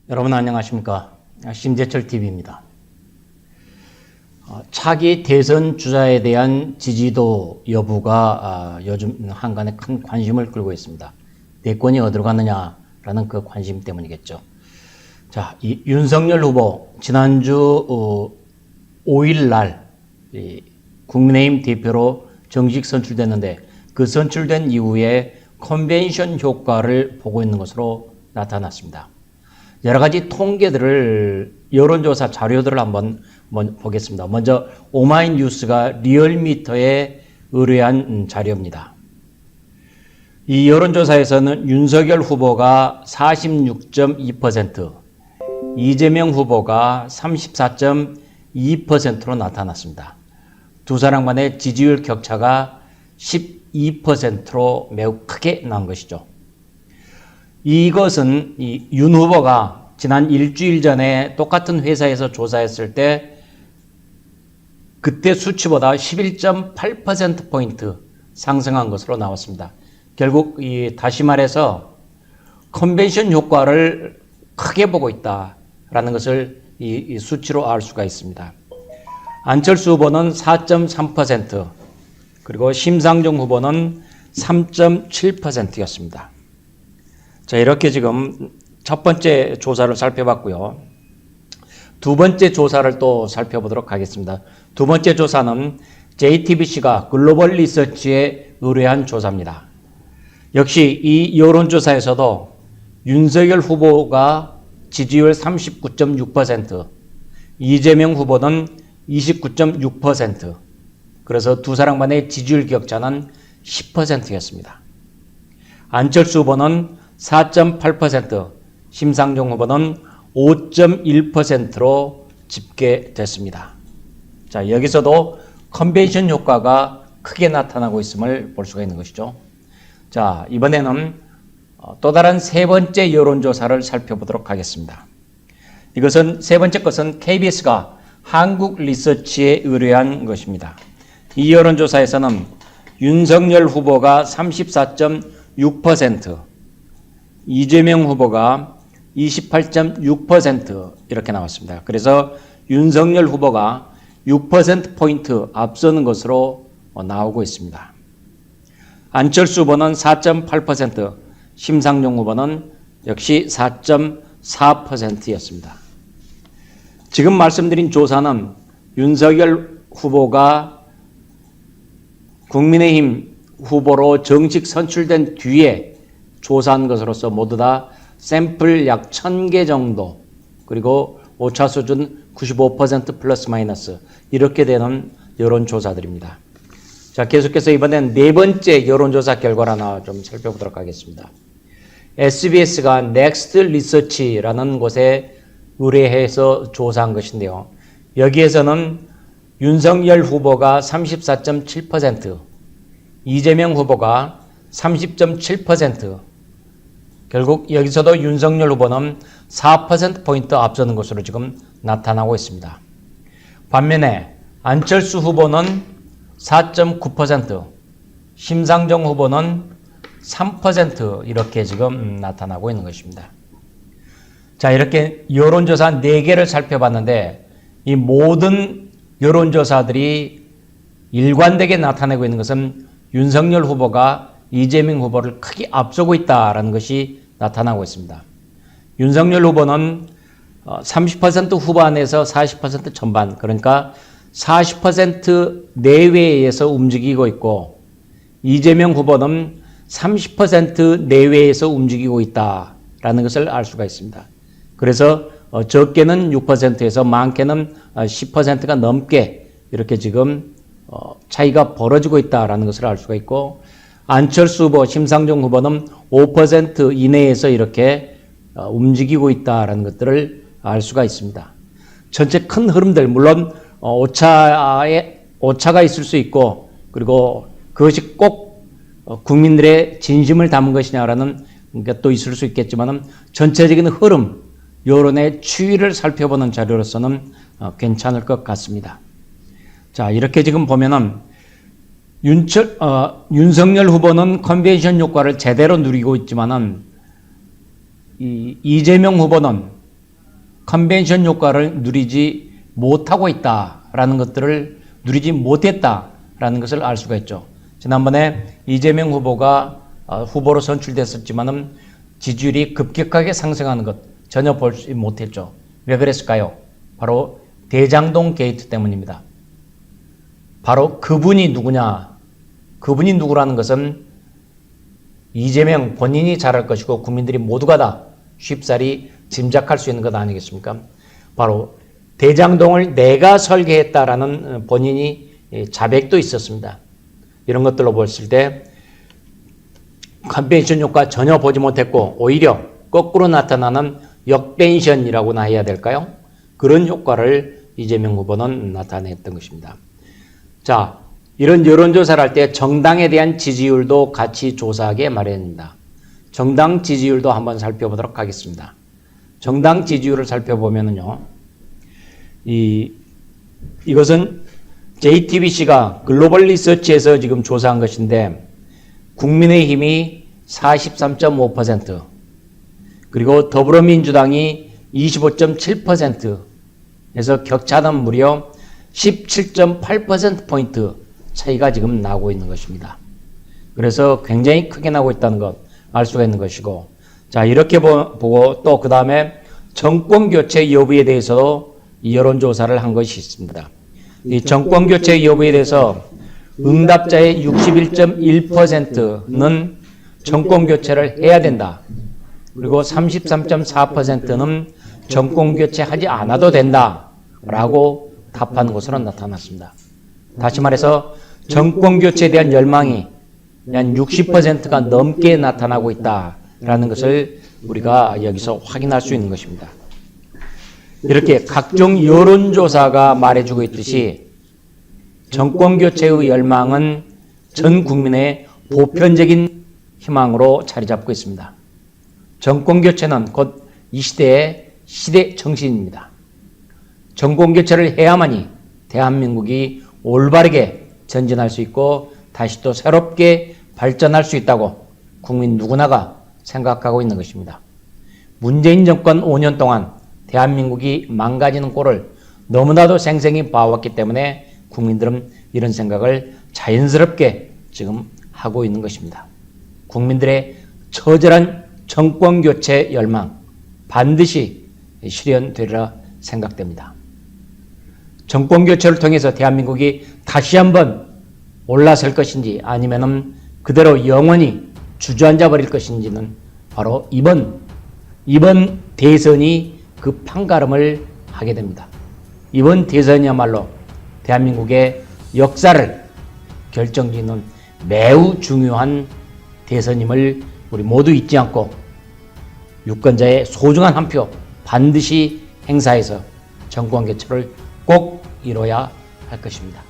여러분 안녕하십니까? 심재철 TV입니다. 차기 대선 주자에 대한 지지도 여부가 요즘 한간에 큰 관심을 끌고 있습니다. 대권이 어디로 갔느냐라는 그 관심 때문이겠죠. 자, 이 윤석열 후보 지난주 5일 날 국민의힘 대표로 정식 선출됐는데 그 선출된 이후에 컨벤션 효과를 보고 있는 것으로 나타났습니다. 여러 가지 통계들을 여론조사 자료들을 한번 보겠습니다. 먼저 오마이뉴스가 리얼미터에 의뢰한 자료입니다. 이 여론조사에서는 윤석열 후보가 46.2%, 이재명 후보가 34.2%로 나타났습니다. 두 사람 간의 지지율 격차가 12%로 매우 크게 난 것이죠. 이것은 윤 후보가 지난 일주일 전에 똑같은 회사에서 조사했을 때 그때 수치보다 11.8%포인트 상승한 것으로 나왔습니다. 결국 다시 말해서 컨벤션 효과를 크게 보고 있다라는 것을 이 수치로 알 수가 있습니다. 안철수 후보는 4.3%, 그리고 심상정 후보는 3.7%였습니다. 자, 이렇게 지금 첫 번째 조사를 살펴봤고요. 두 번째 조사를 또 살펴보도록 하겠습니다. 두 번째 조사는 JTBC가 글로벌 리서치에 의뢰한 조사입니다. 역시 이 여론조사에서도 윤석열 후보가 지지율 39.6%, 이재명 후보는 29.6%, 그래서 두 사람 간의 지지율 격차는 10%였습니다. 안철수 후보는 4.8%, 심상정 후보는 5.1%로 집계됐습니다. 자, 여기서도 컨벤션 효과가 크게 나타나고 있음을 볼 수가 있는 것이죠. 자, 이번에는 또 다른 세 번째 여론조사를 살펴보도록 하겠습니다. 이것은 세 번째 것은 KBS가 한국 리서치에 의뢰한 것입니다. 이 여론조사에서는 윤석열 후보가 34.6%, 이재명 후보가 28.6% 이렇게 나왔습니다. 그래서 윤석열 후보가 6%포인트 앞서는 것으로 나오고 있습니다. 안철수 후보는 4.8%, 심상정 후보는 역시 4.4%였습니다. 지금 말씀드린 조사는 윤석열 후보가 국민의힘 후보로 정식 선출된 뒤에 조사한 것으로서 모두 다 샘플 약 1000개 정도, 그리고 오차 수준 95% 플러스 마이너스 이렇게 되는 여론조사들입니다. 자, 계속해서 이번엔 네 번째 여론조사 결과를 하나 좀 살펴보도록 하겠습니다. SBS가 넥스트 리서치라는 곳에 의뢰해서 조사한 것인데요. 여기에서는 윤석열 후보가 34.7%, 이재명 후보가 30.7%, 결국 여기서도 윤석열 후보는 4%포인트 앞서는 것으로 지금 나타나고 있습니다. 반면에 안철수 후보는 4.9%, 심상정 후보는 3% 이렇게 지금 나타나고 있는 것입니다. 자, 이렇게 여론조사 4개를 살펴봤는데 이 모든 여론조사들이 일관되게 나타내고 있는 것은 윤석열 후보가 이재명 후보를 크게 앞서고 있다는 것이 나타나고 있습니다. 윤석열 후보는 30% 후반에서 40% 전반, 그러니까 40% 내외에서 움직이고 있고, 이재명 후보는 30% 내외에서 움직이고 있다라는 것을 알 수가 있습니다. 그래서 적게는 6%에서 많게는 10%가 넘게 이렇게 지금 차이가 벌어지고 있다라는 것을 알 수가 있고, 안철수 후보, 심상정 후보는 5% 이내에서 이렇게 움직이고 있다라는 것들을 알 수가 있습니다. 전체 큰 흐름들, 물론 오차가 있을 수 있고, 그리고 그것이 꼭 국민들의 진심을 담은 것이냐라는 것도 있을 수 있겠지만 전체적인 흐름, 여론의 추이를 살펴보는 자료로서는 괜찮을 것 같습니다. 자, 이렇게 지금 보면은 윤석열 후보는 컨벤션 효과를 제대로 누리고 있지만은 이재명 후보는 컨벤션 효과를 누리지 못하고 있다라는 것들을 누리지 못했다라는 것을 알 수가 있죠. 지난번에 이재명 후보가 후보로 선출됐었지만은 지지율이 급격하게 상승하는 것 전혀 보지 못했죠. 왜 그랬을까요? 바로 대장동 게이트 때문입니다. 바로 그분이 누구냐? 그분이 누구라는 것은 이재명 본인이 잘할 것이고 국민들이 모두가 다 쉽사리 짐작할 수 있는 것 아니겠습니까? 바로 대장동을 내가 설계했다라는 본인이 자백도 있었습니다. 이런 것들로 봤을 때 컨벤션 효과 전혀 보지 못했고 오히려 거꾸로 나타나는 역벤션이라고나 해야 될까요? 그런 효과를 이재명 후보는 나타냈던 것입니다. 자, 이런 여론조사를 할 때 정당에 대한 지지율도 같이 조사하게 마련입니다. 정당 지지율도 한번 살펴보도록 하겠습니다. 정당 지지율을 살펴보면은요, 이것은 JTBC가 글로벌 리서치에서 지금 조사한 것인데, 국민의힘이 43.5%, 그리고 더불어민주당이 25.7%에서 격차는 무려 17.8%포인트 차이가 지금 나고 있는 것입니다. 그래서 굉장히 크게 나고 있다는 것 알 수가 있는 것이고, 자, 이렇게 보고 또 그 다음에 정권교체 여부에 대해서도 여론조사를 한 것이 있습니다. 이 정권교체 여부에 대해서 응답자의 61.1%는 정권교체를 해야 된다. 그리고 33.4%는 정권교체하지 않아도 된다. 라고 답한 것으로 나타났습니다. 다시 말해서 정권교체에 대한 열망이 한 60%가 넘게 나타나고 있다라는 것을 우리가 여기서 확인할 수 있는 것입니다. 이렇게 각종 여론조사가 말해주고 있듯이 정권교체의 열망은 전 국민의 보편적인 희망으로 자리 잡고 있습니다. 정권교체는 곧 이 시대의 시대 정신입니다. 정권교체를 해야만이 대한민국이 올바르게 전진할 수 있고 다시 또 새롭게 발전할 수 있다고 국민 누구나가 생각하고 있는 것입니다. 문재인 정권 5년 동안 대한민국이 망가지는 꼴을 너무나도 생생히 봐왔기 때문에 국민들은 이런 생각을 자연스럽게 지금 하고 있는 것입니다. 국민들의 처절한 정권교체 열망 반드시 실현되리라 생각됩니다. 정권교체를 통해서 대한민국이 다시 한번 올라설 것인지 아니면은 그대로 영원히 주저앉아 버릴 것인지는 바로 이번 대선이 그 판가름을 하게 됩니다. 이번 대선이야말로 대한민국의 역사를 결정짓는 매우 중요한 대선임을 우리 모두 잊지 않고 유권자의 소중한 한 표 반드시 행사해서 정권 교체를 꼭 이뤄야 할 것입니다.